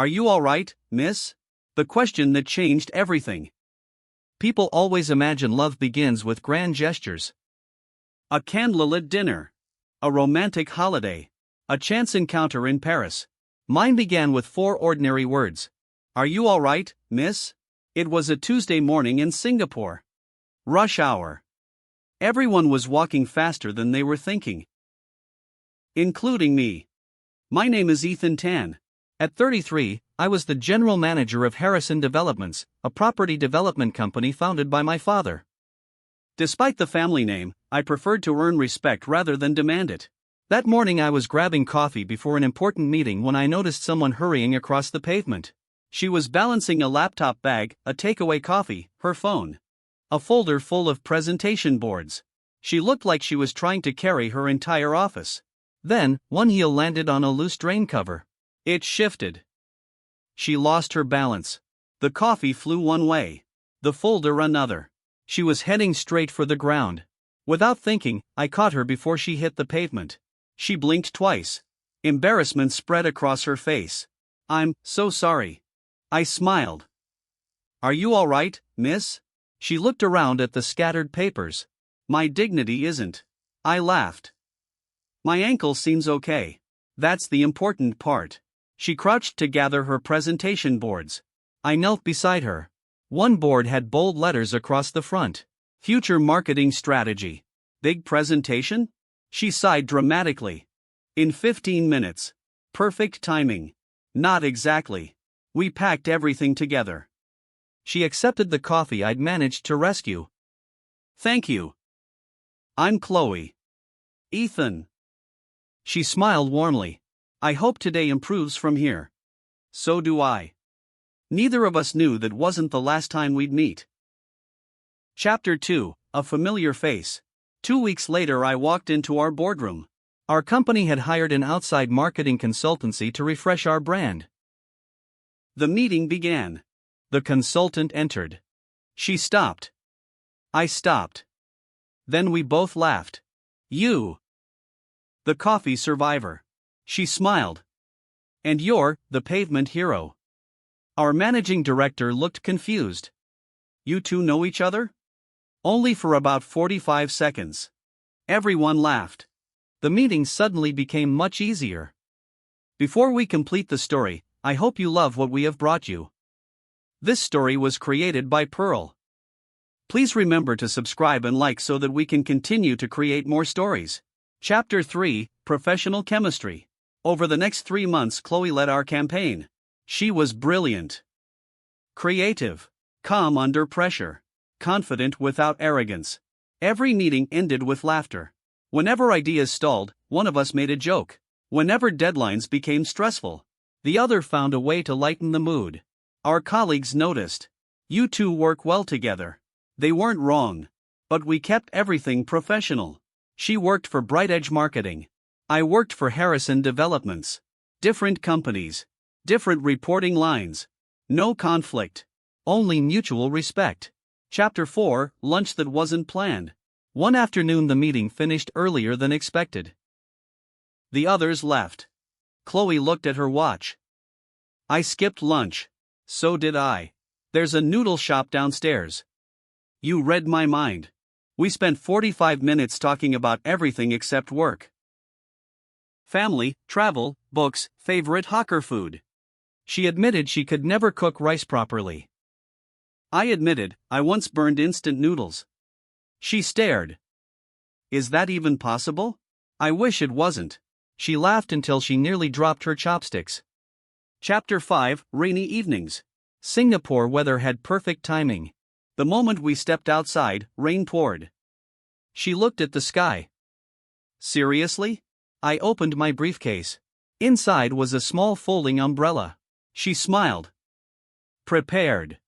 Are you alright, miss? The question that changed everything. People always imagine love begins with grand gestures. A candlelit dinner. A romantic holiday. A chance encounter in Paris. Mine began with 4 ordinary words. Are you alright, miss? It was a Tuesday morning in Singapore. Rush hour. Everyone was walking faster than they were thinking. Including me. My name is Ethan Tan. At 33, I was the general manager of Harrison Developments, a property development company founded by my father. Despite the family name, I preferred to earn respect rather than demand it. That morning I was grabbing coffee before an important meeting when I noticed someone hurrying across the pavement. She was balancing a laptop bag, a takeaway coffee, her phone. A folder full of presentation boards. She looked like she was trying to carry her entire office. Then, one heel landed on a loose drain cover. It shifted. She lost her balance. The coffee flew one way. The folder another. She was heading straight for the ground. Without thinking, I caught her before she hit the pavement. She blinked twice. Embarrassment spread across her face. I'm so sorry. I smiled. Are you alright, miss? She looked around at the scattered papers. My dignity isn't. I laughed. My ankle seems okay. That's the important part. She crouched to gather her presentation boards. I knelt beside her. One board had bold letters across the front. Future marketing strategy. Big presentation? She sighed dramatically. In 15 minutes. Perfect timing. Not exactly. We packed everything together. She accepted the coffee I'd managed to rescue. Thank you. I'm Chloe. Ethan. She smiled warmly. I hope today improves from here. So do I. Neither of us knew that wasn't the last time we'd meet. Chapter 2, A Familiar Face. 2 weeks later I walked into our boardroom. Our company had hired an outside marketing consultancy to refresh our brand. The meeting began. The consultant entered. She stopped. I stopped. Then we both laughed. You. The coffee survivor. She smiled. And you're the pavement hero. Our managing director looked confused. You two know each other? Only for about 45 seconds. Everyone laughed. The meeting suddenly became much easier. Before we complete the story, I hope you love what we have brought you. This story was created by Pearl. Please remember to subscribe and like so that we can continue to create more stories. Chapter 3, Professional Chemistry. Over the next 3 months Chloe led our campaign. She was brilliant. Creative. Calm under pressure. Confident without arrogance. Every meeting ended with laughter. Whenever ideas stalled, one of us made a joke. Whenever deadlines became stressful, the other found a way to lighten the mood. Our colleagues noticed. You two work well together. They weren't wrong. But we kept everything professional. She worked for Bright Edge Marketing. I worked for Harrison Developments. Different companies. Different reporting lines. No conflict. Only mutual respect. Chapter 4, Lunch That Wasn't Planned. One afternoon the meeting finished earlier than expected. The others left. Chloe looked at her watch. I skipped lunch. So did I. There's a noodle shop downstairs. You read my mind. We spent 45 minutes talking about everything except work. Family, travel, books, favorite hawker food. She admitted she could never cook rice properly. I admitted, I once burned instant noodles. She stared. Is that even possible? I wish it wasn't. She laughed until she nearly dropped her chopsticks. Chapter 5, Rainy Evenings. Singapore weather had perfect timing. The moment we stepped outside, rain poured. She looked at the sky. Seriously? I opened my briefcase. Inside was a small folding umbrella. She smiled. Prepared.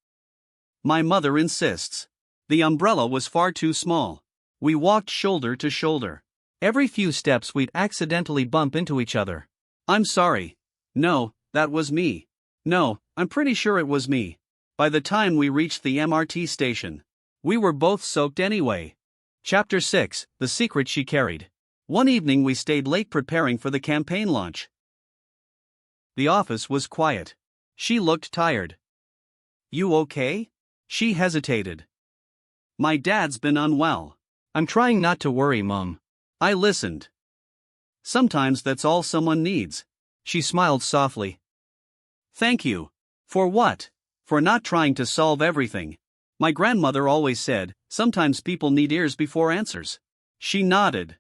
My mother insists. The umbrella was far too small. We walked shoulder to shoulder. Every few steps we'd accidentally bump into each other. I'm sorry. No, that was me. No, I'm pretty sure it was me. By the time we reached the MRT station, we were both soaked anyway. Chapter 6, The Secret She Carried. One evening we stayed late preparing for the campaign launch. The office was quiet. She looked tired. You okay? She hesitated. My dad's been unwell. I'm trying not to worry, Mum. I listened. Sometimes that's all someone needs. She smiled softly. Thank you. For what? For not trying to solve everything. My grandmother always said, sometimes people need ears before answers. She nodded.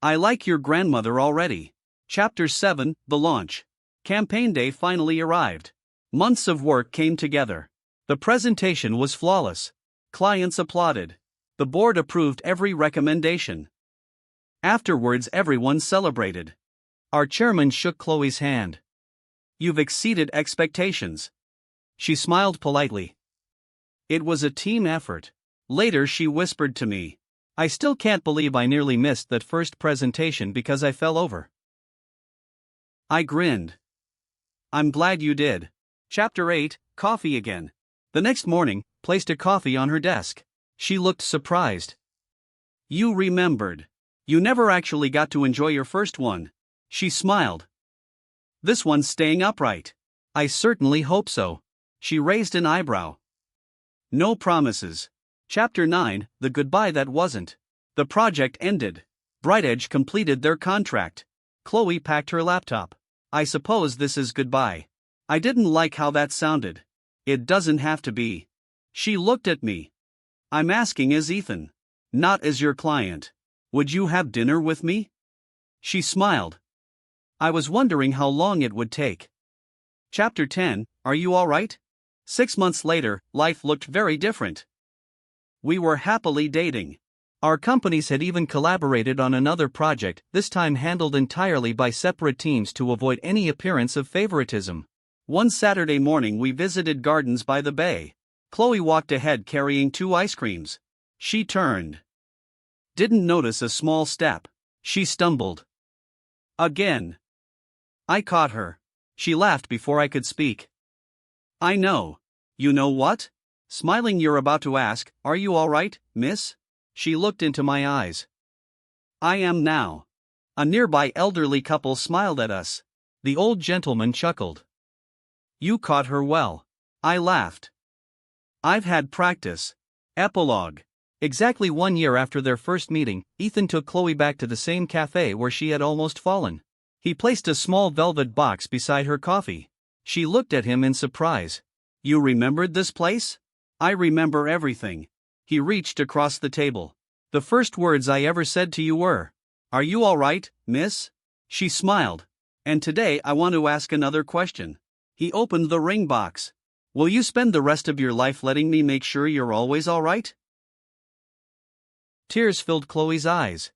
I like your grandmother already. Chapter 7, The Launch. Campaign day finally arrived. Months of work came together. The presentation was flawless. Clients applauded. The board approved every recommendation. Afterwards, everyone celebrated. Our chairman shook Chloe's hand. You've exceeded expectations. She smiled politely. It was a team effort. Later, she whispered to me, I still can't believe I nearly missed that first presentation because I fell over. I grinned. I'm glad you did. Chapter 8, Coffee again. The next morning, placed a coffee on her desk. She looked surprised. You remembered. You never actually got to enjoy your first one. She smiled. This one's staying upright. I certainly hope so. She raised an eyebrow. No promises. Chapter 9, The Goodbye That Wasn't. The project ended. BrightEdge completed their contract. Chloe packed her laptop. I suppose this is goodbye. I didn't like how that sounded. It doesn't have to be. She looked at me. I'm asking as Ethan. Not as your client. Would you have dinner with me? She smiled. I was wondering how long it would take. Chapter 10, Are You Alright? 6 months later, life looked very different. We were happily dating. Our companies had even collaborated on another project, this time handled entirely by separate teams to avoid any appearance of favoritism. One Saturday morning we visited Gardens by the Bay. Chloe walked ahead carrying 2 ice creams. She turned. Didn't notice a small step. She stumbled. Again. I caught her. She laughed before I could speak. I know. You know what? Smiling, you're about to ask, Are you alright, miss? She looked into my eyes. I am now. A nearby elderly couple smiled at us. The old gentleman chuckled. You caught her well. I laughed. I've had practice. Epilogue. Exactly 1 year after their first meeting, Ethan took Chloe back to the same cafe where she had almost fallen. He placed a small velvet box beside her coffee. She looked at him in surprise. You remembered this place? I remember everything. He reached across the table. The first words I ever said to you were, Are you alright, miss? She smiled. And today I want to ask another question. He opened the ring box. Will you spend the rest of your life letting me make sure you're always alright? Tears filled Chloe's eyes.